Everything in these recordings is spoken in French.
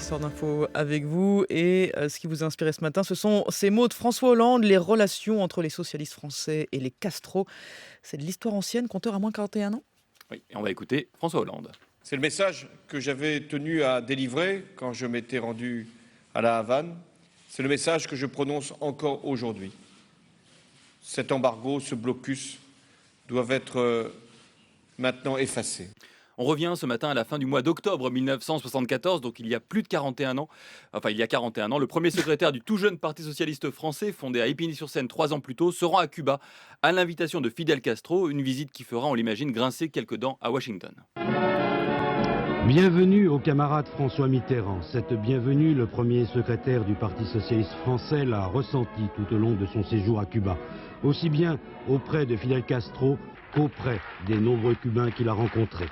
Histoire d'info avec vous et ce qui vous a inspiré ce matin, ce sont ces mots de François Hollande, les relations entre les socialistes français et les Castro. C'est de l'histoire ancienne, compteur à moins 41 ans? Oui, et on va écouter François Hollande. C'est le message que j'avais tenu à délivrer quand je m'étais rendu à La Havane. C'est le message que je prononce encore aujourd'hui. Cet embargo, ce blocus doivent être maintenant effacés. On revient ce matin à la fin du mois d'octobre 1974, donc il y a plus de 41 ans. Enfin, il y a 41 ans, le premier secrétaire du tout jeune Parti socialiste français, fondé à Épinay-sur-Seine 3 ans plus tôt, se rend à Cuba à l'invitation de Fidel Castro, une visite qui fera, on l'imagine, grincer quelques dents à Washington. Bienvenue au camarade François Mitterrand. Cette bienvenue, le premier secrétaire du Parti socialiste français l'a ressenti tout au long de son séjour à Cuba, aussi bien auprès de Fidel Castro qu'auprès des nombreux Cubains qu'il a rencontrés.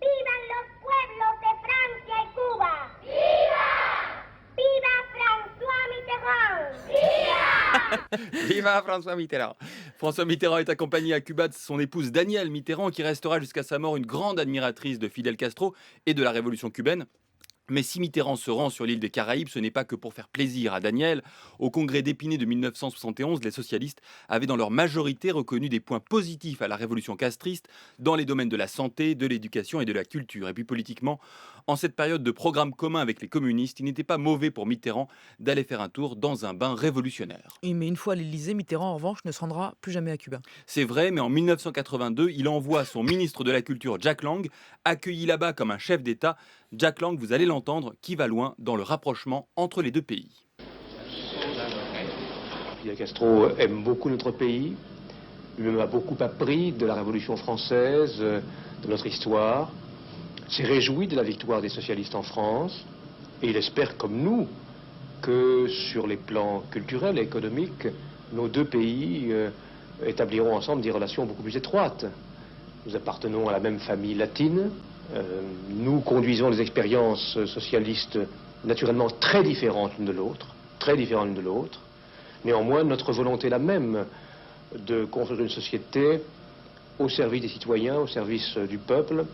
¡Vivan los pueblos de Francia y Cuba! ¡Viva! ¡Viva François Mitterrand! ¡Viva! Viva François Mitterrand! François Mitterrand est accompagné à Cuba de son épouse Danielle Mitterrand, qui restera jusqu'à sa mort une grande admiratrice de Fidel Castro et de la révolution cubaine. Mais si Mitterrand se rend sur l'île des Caraïbes, ce n'est pas que pour faire plaisir à Daniel. Au congrès d'Épinay de 1971, les socialistes avaient dans leur majorité reconnu des points positifs à la révolution castriste dans les domaines de la santé, de l'éducation et de la culture. Et puis politiquement, en cette période de programme commun avec les communistes, il n'était pas mauvais pour Mitterrand d'aller faire un tour dans un bain révolutionnaire. Oui, mais une fois à l'Élysée, Mitterrand, en revanche, ne se rendra plus jamais à Cuba. C'est vrai, mais en 1982, il envoie son ministre de la Culture, Jack Lang, accueilli là-bas comme un chef d'État. Jack Lang, vous allez l'entendre, qui va loin dans le rapprochement entre les deux pays. Fidel Castro aime beaucoup notre pays, lui-même a beaucoup appris de la Révolution française, de notre histoire, s'est réjoui de la victoire des socialistes en France, et il espère, comme nous, que sur les plans culturels et économiques, nos deux pays établiront ensemble des relations beaucoup plus étroites. Nous appartenons à la même famille latine, nous conduisons des expériences socialistes naturellement très différentes l'une de l'autre, très différentes l'une de l'autre. Néanmoins, notre volonté est la même, de construire une société au service des citoyens, au service du peuple,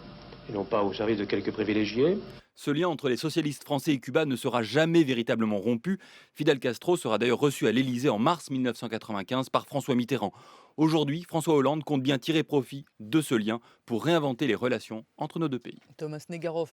et non pas au service de quelques privilégiés. Ce lien entre les socialistes français et Cuba ne sera jamais véritablement rompu. Fidel Castro sera d'ailleurs reçu à l'Élysée en mars 1995 par François Mitterrand. Aujourd'hui, François Hollande compte bien tirer profit de ce lien pour réinventer les relations entre nos deux pays. Thomas Negaroff.